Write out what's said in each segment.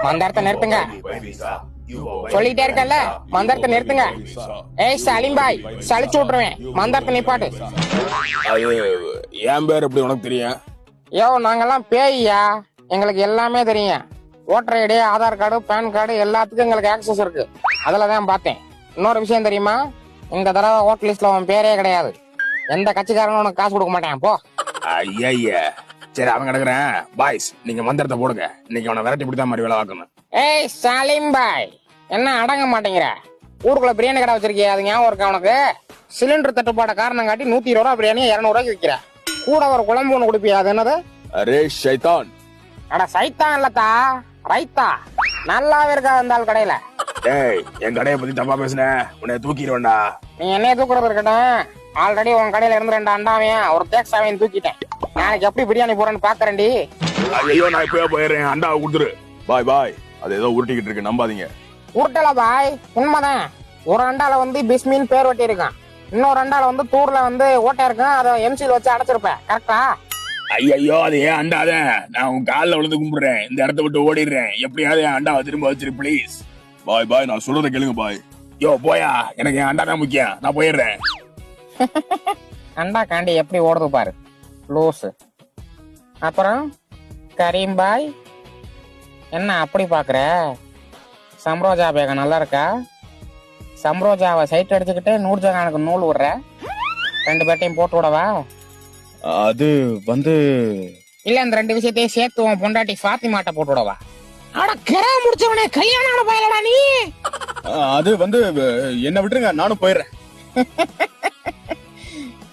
மந்தாரத்தை நிறுத்துங்க. சொல்லிட்டே இருக்கல, மந்தாரத்தை நிறுத்துங்க. ஏய் சலீம் பாய், சளிச்சு விட்டுருவேன். மந்தாரத்தை நிப்பாட்டு. அது என் பேர் எப்படி உனக்கு தெரியும்? யோ, நாங்கெல்லாம் பேய்யா, எங்களுக்கு எல்லாமே தெரியும். Voter ID, Aadhaar card, PAN card எல்லாத்துக்கும் எங்களுக்கு ஆக்சஸ் இருக்கு. அதுல தான் பார்த்தேன். இன்னொரு விஷயம் தெரியுமா, இந்த தடவை ஓட்டர் லிஸ்ட்ல உன் பேரே கிடையாது. எந்த கட்சிக்காரனும் உனக்கு காசு கொடுக்க மாட்டேன் போ. ஐயா சரி, அவன் கிடக்குறேன். பாய்ஸ், நீங்க மந்திரத்தை போடுங்க. இன்னைக்கு அவனை விரட்டி பிடித்தா மாதிரி வேலை பார்க்கணும். ஏய் சலீம் பாய், என்ன அடங்க மாட்டேங்கிற? ஊருக்குள்ள பிரியாணி கடை வச்சிருக்கிய, அது ஞாபகம் இருக்கா உனக்கு? சிலிண்டர் தட்டுப்பாட காரணம் காட்டி 120 ரூபா பிரியாணி 200 ரூபாய்க்கு விற்கிற. கூட ஒரு குழம்பு ஒண்ணு குடிப்பியா, அது என்னது? அரே ஷைத்தான். அட சைத்தான் இல்லத்தா, ரைத்தா. நல்லாவே இருக்கா வந்தால் கடையில. டேய், என் கடையை பத்தி தப்பா பேசுன உன்னை தூக்கிடுவேன்டா. நீ என்னைய தூக்குறது இருக்கட்டும். ஆல்ரெடி உன் கடையில இருந்து 2 அண்டாவையும் ஒரு தேக்ஸாவையும் தூக்கிட்டேன். நாளைக்கு எப்படி பிரியாணி போறேன்னு பாக்குறேன்டி. ஐயோ, நான் இப்பவே போயிடுறேன். அண்டாவை கொடுத்துரு. பாய் பாய். அது ஏதோ உருட்டிக்கிட்டு இருக்கு, நம்பாதீங்க. உருட்டல பாய், உண்மைதான். ஒரு அண்டால வந்து பிஸ்மின் பேர் ஒட்டி இருக்கான், இன்னொரு அண்டால வந்து தூர்ல வந்து ஓட்டை இருக்கும். அதை எம்சில வச்சு அடைச்சிருப்பேன். கரெக்டா? ஐயோ, அது ஏன் அண்டாத? நான் உன் காலில் விழுந்து கும்பிடுறேன். இந்த இடத்த விட்டு ஓடிடுறேன். எப்படியாவது என் அண்டாவை திரும்ப வச்சிரு ப்ளீஸ். பாய் பாய், நான் சொல்றத கேளுங்க பாய். யோ போயா, எனக்கு என் அண்டா தான் முக்கியம். நான் போயிடுறேன். அண்டா காண்டி எப்படி ஓடுது பாரு, லூசு. அப்புறம் கரீம் பாய், என்ன அப்படி பாக்குற? சம்ரோஜா பேகம் நல்லா இருக்கா? சம்ரோஜாவை சைட் அடிச்சுக்கிட்டு நூர்ஜஹானுக்கு நூல் விடுற. 2 பேர்ட்டையும் போட்டு விடவா? அது வந்து இல்ல, இந்த 2 விஷயத்தையும் சேர்த்து உன் பொண்டாட்டி ஃபாத்திமாட்ட போட்டு விடவா? அட கிரா முடிச்சவனே, கல்யாணம் பயலடா நீ. அது வந்து என்ன விட்டுருங்க, நானும் போயிடுறேன்.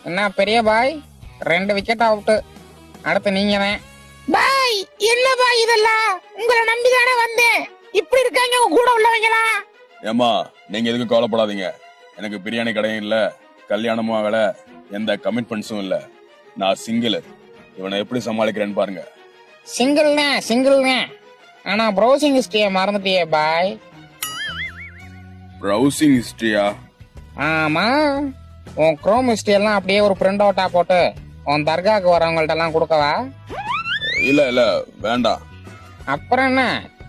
என்ன பெரிய பாய், 2 விக்கெட் அவுட். அடுத்து நீங்க தான் பாய். என்ன பாய் இதெல்லாம்? உங்களை நம்பிதானே வந்தேன். இப்படி இருக்காங்க உங்க கூட உள்ளவங்களா? ஏமா, நீங்க எதுக்கும் கவலைப்படாதீங்க. எனக்கு பிரியாணி கடையும் இல்ல, கல்யாணமும் ஆகல, எந்த கமிட்மெண்ட்ஸும் இல்ல. நான் சிங்கிள். இவனை எப்படி சமாளிக்கிறேன்னு பாருங்க. சிங்கிள் தான். ஆனா ப்ரௌசிங் ஹிஸ்டரிய மறந்துட்டியே பாய். ப்ரௌசிங் ஹிஸ்டரியா? ஆமா, உன் குரோம் ஹிஸ்டரி எல்லாம் அப்படியே ஒரு பிரிண்ட் அவுட்டா போட்டு உன் தர்காவுக்கு வரவங்கள்ட்ட எல்லாம் கொடுக்கவா? இல்ல வேண்டாம். அப்புறம் என்ன,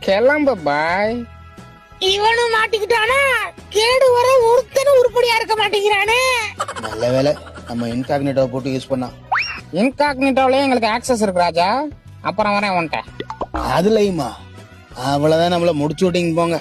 கிளம்பு பாய். இவனும் மாட்டிக்கிட்டானா? கேடு வர ஒருத்தனும் உருப்படியா இருக்க மாட்டேங்கிறானே. நல்ல வேலை நம்ம இன்காக்னிட்டோ போட்டு யூஸ் பண்ணா. இன்காக்னிட்டோலயே எங்களுக்கு ஆக்சஸ் இருக்கு ராஜா. அப்புறம் வரேன் உன்ட்ட. அதுலயுமா? அவ்வளவுதான், நம்மள முடிச்சு விட்டீங்க போங்க.